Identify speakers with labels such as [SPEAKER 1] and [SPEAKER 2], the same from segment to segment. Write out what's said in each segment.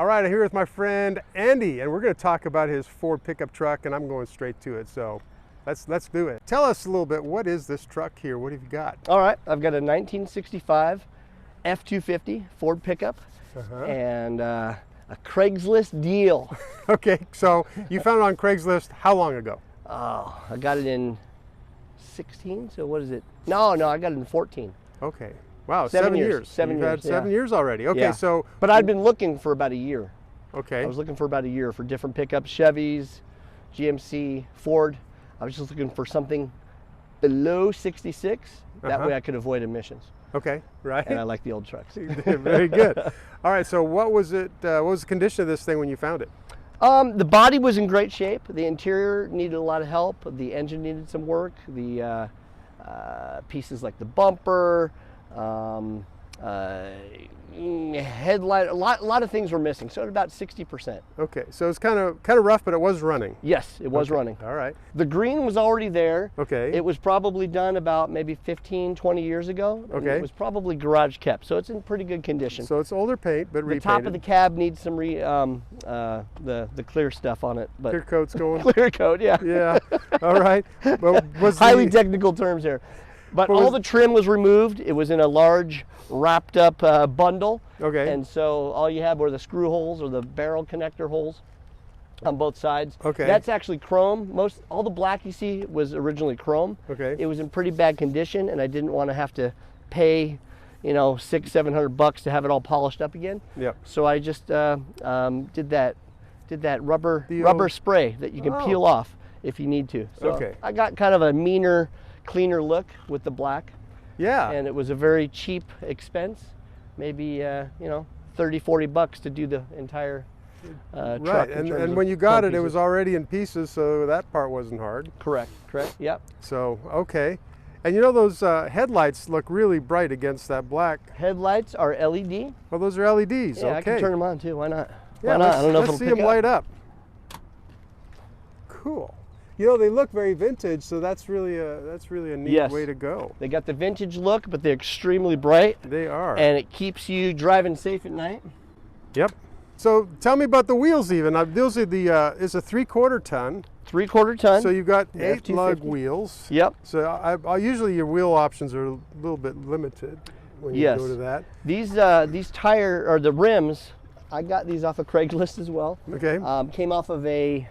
[SPEAKER 1] right, I'm here with my friend Andy, and we're going to talk about his Ford pickup truck, and I'm going straight to it. So let's do it. Tell us a little bit, what is this truck here? What have you got?
[SPEAKER 2] All right, I've got a 1965 F250 Ford pickup and a Craigslist deal.
[SPEAKER 1] Okay, so you found it on Craigslist how long ago?
[SPEAKER 2] Oh, I got it in 16, so what is it? No, I got it in 14.
[SPEAKER 1] Okay. Wow,
[SPEAKER 2] 7 years. 7
[SPEAKER 1] You've
[SPEAKER 2] years,
[SPEAKER 1] had 7 years already. Okay,
[SPEAKER 2] yeah.
[SPEAKER 1] so.
[SPEAKER 2] But I'd been looking for about a year.
[SPEAKER 1] Okay.
[SPEAKER 2] I was looking for about a year for different pickups, Chevys, GMC, Ford. I was just looking for something below 66. That way I could avoid emissions.
[SPEAKER 1] Okay, right.
[SPEAKER 2] And I like the old trucks.
[SPEAKER 1] Very good. All right, so what was it? What was the condition of this thing when you found it?
[SPEAKER 2] The body was in great shape. The interior needed a lot of help. The engine needed some work. The pieces like the bumper, headlight, a lot of things were missing. So at about 60%.
[SPEAKER 1] Okay, so it's kind of rough, but it was running.
[SPEAKER 2] Yes, it was running.
[SPEAKER 1] All right.
[SPEAKER 2] The green was already there.
[SPEAKER 1] Okay.
[SPEAKER 2] It was probably done about maybe 15, 20 years ago.
[SPEAKER 1] Okay.
[SPEAKER 2] It was probably garage kept, so it's in pretty good condition.
[SPEAKER 1] So it's older paint, but repainted.
[SPEAKER 2] The top of the cab needs some the clear stuff on it, but
[SPEAKER 1] clear coat's going.
[SPEAKER 2] Clear coat, yeah.
[SPEAKER 1] Yeah. All right. Well, was
[SPEAKER 2] highly technical terms here. But all the trim was removed. It was in a large wrapped up bundle.
[SPEAKER 1] Okay.
[SPEAKER 2] And so all you had were the screw holes or the barrel connector holes on both sides.
[SPEAKER 1] Okay.
[SPEAKER 2] That's actually chrome. All the black you see was originally chrome.
[SPEAKER 1] Okay.
[SPEAKER 2] It was in pretty bad condition, and I didn't want to have to pay, $600-700 to have it all polished up again.
[SPEAKER 1] Yep.
[SPEAKER 2] So I just did that rubber spray that you can peel off if you need to. So
[SPEAKER 1] okay.
[SPEAKER 2] I got kind of a meaner, cleaner look with the black.
[SPEAKER 1] Yeah.
[SPEAKER 2] And it was a very cheap expense, maybe $30-40 to do the entire truck.
[SPEAKER 1] Right, and when you got it, it was already in pieces, so that part wasn't hard.
[SPEAKER 2] Correct, yep.
[SPEAKER 1] So, okay. And those headlights look really bright against that black.
[SPEAKER 2] Headlights are LED.
[SPEAKER 1] Well, those are LEDs,
[SPEAKER 2] yeah,
[SPEAKER 1] okay.
[SPEAKER 2] I can turn them on too, why not?
[SPEAKER 1] Yeah,
[SPEAKER 2] why not? I don't know if
[SPEAKER 1] let's
[SPEAKER 2] it'll
[SPEAKER 1] see
[SPEAKER 2] pick
[SPEAKER 1] them light up. Cool. They look very vintage, so that's really a neat way to go.
[SPEAKER 2] They got the vintage look, but they're extremely bright.
[SPEAKER 1] They are.
[SPEAKER 2] And it keeps you driving safe at night.
[SPEAKER 1] Yep. So tell me about the wheels even. Those are it's a 3/4 ton.
[SPEAKER 2] 3/4 ton.
[SPEAKER 1] So you've got 8-lug wheels.
[SPEAKER 2] Yep.
[SPEAKER 1] So usually your wheel options are a little bit limited when you go to that.
[SPEAKER 2] These tire or the rims, I got these off of Craigslist as well.
[SPEAKER 1] Okay.
[SPEAKER 2] Came off of a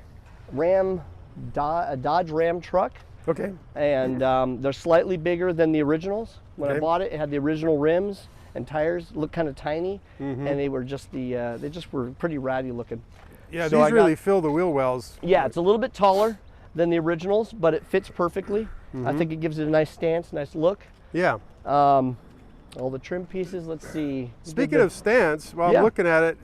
[SPEAKER 2] Dodge Ram truck.
[SPEAKER 1] Okay.
[SPEAKER 2] And they're slightly bigger than the originals. When I bought it, it had the original rims and tires, looked kind of tiny, and they were just they just were pretty ratty looking.
[SPEAKER 1] Yeah,
[SPEAKER 2] so
[SPEAKER 1] these really fill the wheel wells.
[SPEAKER 2] Yeah, it's a little bit taller than the originals, but it fits perfectly. I think it gives it a nice stance, nice look.
[SPEAKER 1] Yeah.
[SPEAKER 2] All the trim pieces, let's see.
[SPEAKER 1] Speaking of stance, while I'm looking at it,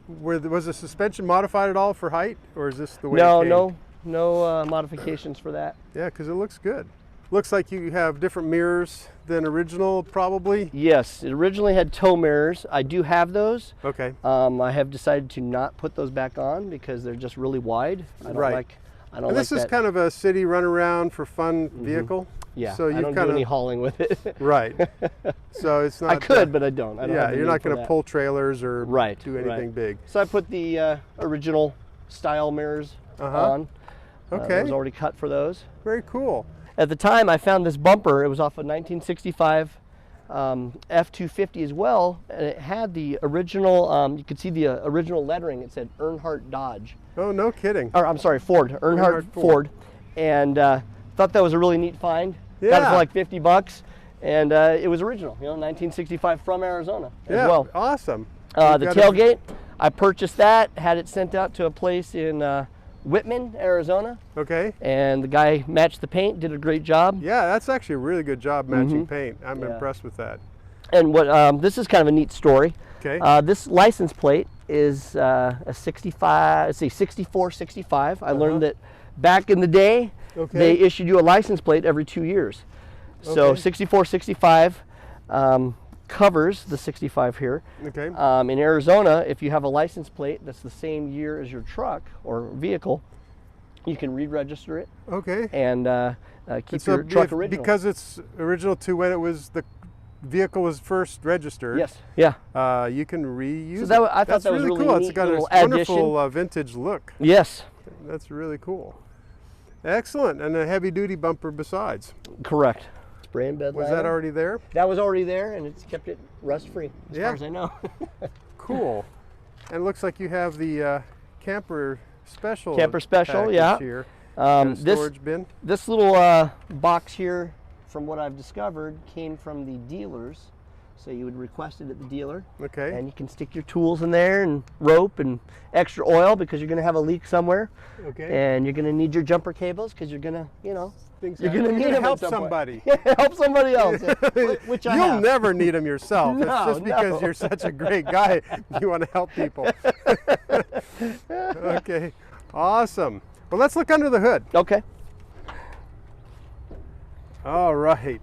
[SPEAKER 1] was the suspension modified at all for height, or is this the way it came?
[SPEAKER 2] No modifications for that.
[SPEAKER 1] Yeah, because it looks good. Looks like you have different mirrors than original, probably.
[SPEAKER 2] Yes, it originally had tow mirrors. I do have those.
[SPEAKER 1] Okay.
[SPEAKER 2] I have decided to not put those back on because they're just really wide. I don't like
[SPEAKER 1] this is kind of a city run around for fun vehicle.
[SPEAKER 2] Yeah,
[SPEAKER 1] so
[SPEAKER 2] I don't do any hauling with it.
[SPEAKER 1] Right. So it's not.
[SPEAKER 2] I could, but I don't. I don't have the
[SPEAKER 1] you're
[SPEAKER 2] need
[SPEAKER 1] not going
[SPEAKER 2] for
[SPEAKER 1] to pull trailers or do anything big.
[SPEAKER 2] So I put the original style mirrors on.
[SPEAKER 1] Okay.
[SPEAKER 2] It was already cut for those.
[SPEAKER 1] Very cool.
[SPEAKER 2] At the time I found this bumper, it was off a 1965 F250 as well, and it had the original, you could see the original lettering. It said Earnhardt Dodge.
[SPEAKER 1] Oh, no kidding.
[SPEAKER 2] Or I'm sorry, Ford, Earnhardt Ford. And thought that was a really neat find. Yeah. Got it for like $50, and it was original, 1965 from Arizona as well.
[SPEAKER 1] Awesome.
[SPEAKER 2] The tailgate, I purchased that, had it sent out to a place in Whitman, Arizona.
[SPEAKER 1] Okay.
[SPEAKER 2] And the guy matched the paint, did a great job.
[SPEAKER 1] Yeah, that's actually a really good job matching paint. I'm impressed with that.
[SPEAKER 2] And what this is kind of a neat story.
[SPEAKER 1] Okay.
[SPEAKER 2] This license plate is a 6465. I learned that back in the day, they issued you a license plate every 2 years. So 6465 covers the 65 here.
[SPEAKER 1] Okay.
[SPEAKER 2] In Arizona, if you have a license plate that's the same year as your truck or vehicle, you can re-register it.
[SPEAKER 1] Okay.
[SPEAKER 2] And keep your truck original.
[SPEAKER 1] Because it's original to when it was the vehicle was first registered,
[SPEAKER 2] Yes. Yeah.
[SPEAKER 1] you can reuse
[SPEAKER 2] So
[SPEAKER 1] it.
[SPEAKER 2] I thought
[SPEAKER 1] That's
[SPEAKER 2] that was really
[SPEAKER 1] cool.
[SPEAKER 2] neat
[SPEAKER 1] It's got a
[SPEAKER 2] little
[SPEAKER 1] wonderful vintage look.
[SPEAKER 2] Yes.
[SPEAKER 1] That's really cool. Excellent, and a heavy-duty bumper besides.
[SPEAKER 2] Correct. Spray and bed
[SPEAKER 1] Was
[SPEAKER 2] liner.
[SPEAKER 1] that already there?
[SPEAKER 2] That was already there, and it's kept it rust-free, as far as I know.
[SPEAKER 1] Cool. And it looks like you have the camper special.
[SPEAKER 2] Camper special,
[SPEAKER 1] package
[SPEAKER 2] yeah.
[SPEAKER 1] Here. And a storage bin.
[SPEAKER 2] This little box here, from what I've discovered, came from the dealers. So you would request it at the dealer.
[SPEAKER 1] Okay.
[SPEAKER 2] And you can stick your tools in there and rope and extra oil because you're going to have a leak somewhere.
[SPEAKER 1] Okay.
[SPEAKER 2] And you're going to need your jumper cables because you're going to, you know, you're going to need them
[SPEAKER 1] help
[SPEAKER 2] at some
[SPEAKER 1] somebody.
[SPEAKER 2] point. Help somebody else, which I
[SPEAKER 1] You'll
[SPEAKER 2] have.
[SPEAKER 1] never need them yourself.
[SPEAKER 2] No,
[SPEAKER 1] it's just because
[SPEAKER 2] no.
[SPEAKER 1] you're such a great guy, you want to help people. Okay, awesome. Well, let's look under the hood.
[SPEAKER 2] Okay.
[SPEAKER 1] All right.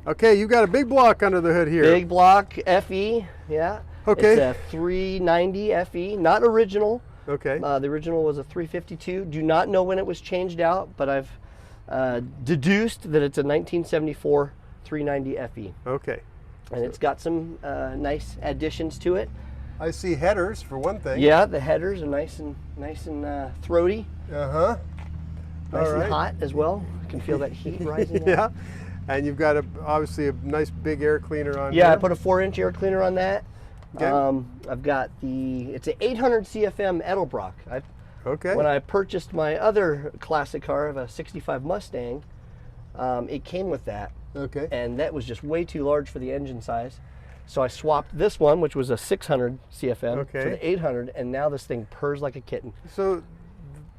[SPEAKER 1] Okay, you've got a big block under the hood here.
[SPEAKER 2] Big block FE, yeah.
[SPEAKER 1] Okay.
[SPEAKER 2] It's a 390 FE, not original.
[SPEAKER 1] Okay.
[SPEAKER 2] The original was a 352. Do not know when it was changed out, but I've deduced that it's a 1974 390 FE.
[SPEAKER 1] Okay.
[SPEAKER 2] And it's got some nice additions to it.
[SPEAKER 1] I see headers for one thing.
[SPEAKER 2] Yeah, the headers are nice and throaty.
[SPEAKER 1] Uh-huh.
[SPEAKER 2] Nice
[SPEAKER 1] All right.
[SPEAKER 2] and hot as well. You can feel that heat rising.
[SPEAKER 1] Yeah. And you've got obviously a nice big air cleaner on
[SPEAKER 2] Yeah,
[SPEAKER 1] here.
[SPEAKER 2] I put a 4-inch air cleaner on that.
[SPEAKER 1] Okay.
[SPEAKER 2] I've got it's an 800 CFM Edelbrock.
[SPEAKER 1] Okay.
[SPEAKER 2] When I purchased my other classic car of a 65 Mustang, it came with that.
[SPEAKER 1] Okay.
[SPEAKER 2] And that was just way too large for the engine size. So I swapped this one, which was a 600 CFM, for the 800, and now this thing purrs like a kitten.
[SPEAKER 1] So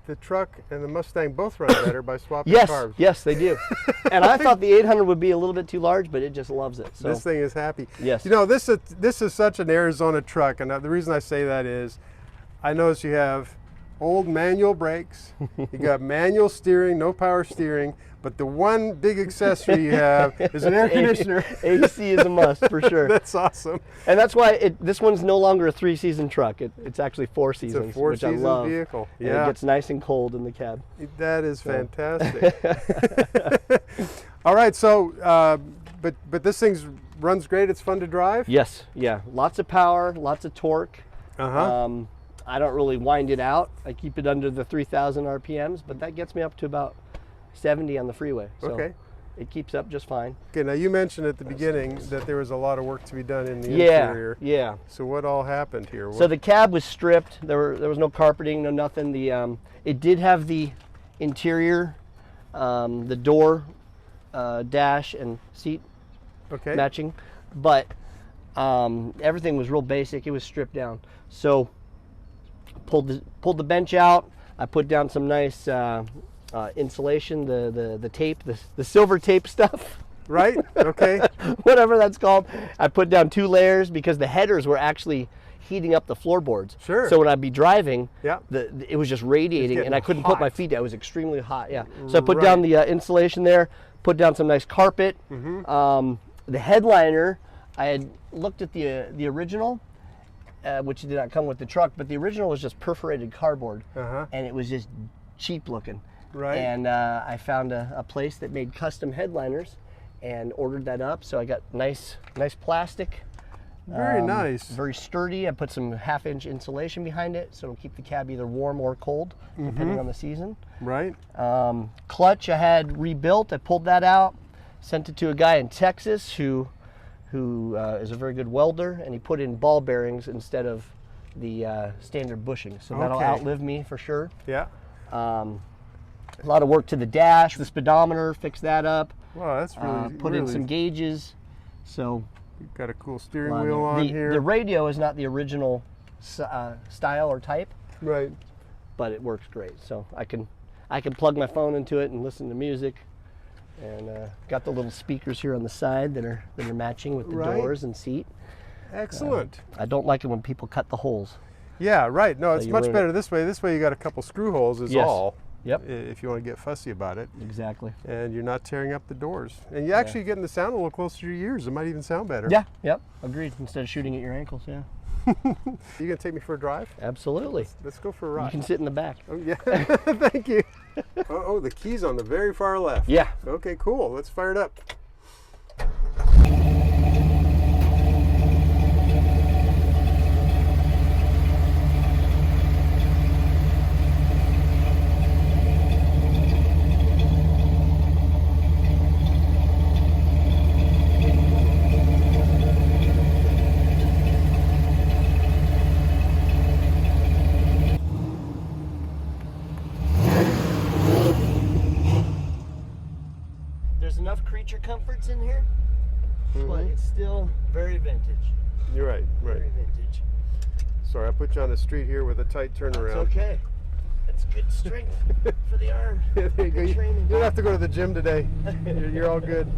[SPEAKER 1] the truck and the Mustang both run better by swapping carbs.
[SPEAKER 2] Yes, they do. And I thought the 800 would be a little bit too large, but it just loves it. So
[SPEAKER 1] This thing is happy.
[SPEAKER 2] Yes.
[SPEAKER 1] You know, this is such an Arizona truck, and the reason I say that is I notice you have old manual brakes, you got manual steering, no power steering, but the one big accessory you have is an air conditioner.
[SPEAKER 2] AC is a must for sure.
[SPEAKER 1] That's awesome.
[SPEAKER 2] And that's why this one's no longer a 3-season truck. It's actually 4 seasons,
[SPEAKER 1] It's a 4-season
[SPEAKER 2] which I love.
[SPEAKER 1] vehicle.
[SPEAKER 2] And
[SPEAKER 1] Yeah.
[SPEAKER 2] it gets nice and cold in the cab.
[SPEAKER 1] That is fantastic. All right, so but this thing runs great. It's fun to drive.
[SPEAKER 2] Yes, yeah. Lots of power, lots of torque.
[SPEAKER 1] Uh-huh.
[SPEAKER 2] I don't really wind it out. I keep it under the 3,000 RPMs, but that gets me up to about 70 on the freeway. So
[SPEAKER 1] Okay.
[SPEAKER 2] it keeps up just fine.
[SPEAKER 1] Okay, now you mentioned at the beginning that there was a lot of work to be done in the interior.
[SPEAKER 2] Yeah.
[SPEAKER 1] So what all happened here?
[SPEAKER 2] So the cab was stripped. There was no carpeting, no nothing. It did have the interior, the door, dash, and seat
[SPEAKER 1] okay.
[SPEAKER 2] matching, but everything was real basic. It was stripped down. So pulled the bench out. I put down some nice insulation, the tape, the silver tape stuff.
[SPEAKER 1] Right? Okay.
[SPEAKER 2] Whatever that's called. I put down 2 layers because the headers were actually heating up the floorboards.
[SPEAKER 1] Sure.
[SPEAKER 2] So when I'd be driving,
[SPEAKER 1] Yeah.
[SPEAKER 2] it was just radiating,
[SPEAKER 1] getting
[SPEAKER 2] and I couldn't put my
[SPEAKER 1] hot.
[SPEAKER 2] feet down. It was extremely hot. Yeah. So I put down the insulation there. Put down some nice carpet.
[SPEAKER 1] Mm-hmm.
[SPEAKER 2] The headliner, I had looked at the original, which did not come with the truck, but the original was just perforated cardboard,
[SPEAKER 1] Uh-huh.
[SPEAKER 2] and it was just cheap looking.
[SPEAKER 1] Right.
[SPEAKER 2] And I found a place that made custom headliners and ordered that up. So I got nice plastic.
[SPEAKER 1] Very nice.
[SPEAKER 2] Very sturdy. I put some 1/2-inch insulation behind it so it'll keep the cab either warm or cold, depending on the season.
[SPEAKER 1] Right.
[SPEAKER 2] Clutch I had rebuilt. I pulled that out, sent it to a guy in Texas who is a very good welder, and he put in ball bearings instead of the standard bushing. So that'll
[SPEAKER 1] Okay.
[SPEAKER 2] outlive me for sure.
[SPEAKER 1] Yeah.
[SPEAKER 2] A lot of work to the dash, the speedometer, fix that up.
[SPEAKER 1] Wow, that's really
[SPEAKER 2] Put in some gauges. So
[SPEAKER 1] You've got a cool steering wheel on here.
[SPEAKER 2] the radio is not the original style or type,
[SPEAKER 1] Right.
[SPEAKER 2] but it works great. So I can plug my phone into it and listen to music. And got the little speakers here on the side that are matching with the
[SPEAKER 1] Right.
[SPEAKER 2] doors and seat.
[SPEAKER 1] Excellent.
[SPEAKER 2] I don't like it when people cut the holes.
[SPEAKER 1] Yeah, right. No, it's
[SPEAKER 2] you
[SPEAKER 1] much
[SPEAKER 2] ruin
[SPEAKER 1] better this way. This way you got a couple screw holes is
[SPEAKER 2] Yes.
[SPEAKER 1] all.
[SPEAKER 2] Yep.
[SPEAKER 1] If you want to get fussy about it.
[SPEAKER 2] Exactly.
[SPEAKER 1] And you're not tearing up the doors. And you're actually getting the sound a little closer to your ears. It might even sound better.
[SPEAKER 2] Yeah. Yep. Agreed. Instead of shooting at your ankles. Yeah.
[SPEAKER 1] You gonna take me for a drive?
[SPEAKER 2] Absolutely.
[SPEAKER 1] Let's go for a
[SPEAKER 2] You
[SPEAKER 1] ride.
[SPEAKER 2] can sit in the back.
[SPEAKER 1] Oh, yeah. Thank you. Oh, the key's on the very far left.
[SPEAKER 2] Yeah.
[SPEAKER 1] Okay, cool. Let's fire it up.
[SPEAKER 2] comforts in here, but it's still very vintage.
[SPEAKER 1] You're right, right.
[SPEAKER 2] Very vintage.
[SPEAKER 1] Sorry, I put you on the street here with a tight turnaround.
[SPEAKER 2] It's okay. That's good strength for the arm.
[SPEAKER 1] There you go.
[SPEAKER 2] Good training.
[SPEAKER 1] You don't have to go to the gym today. You're all good.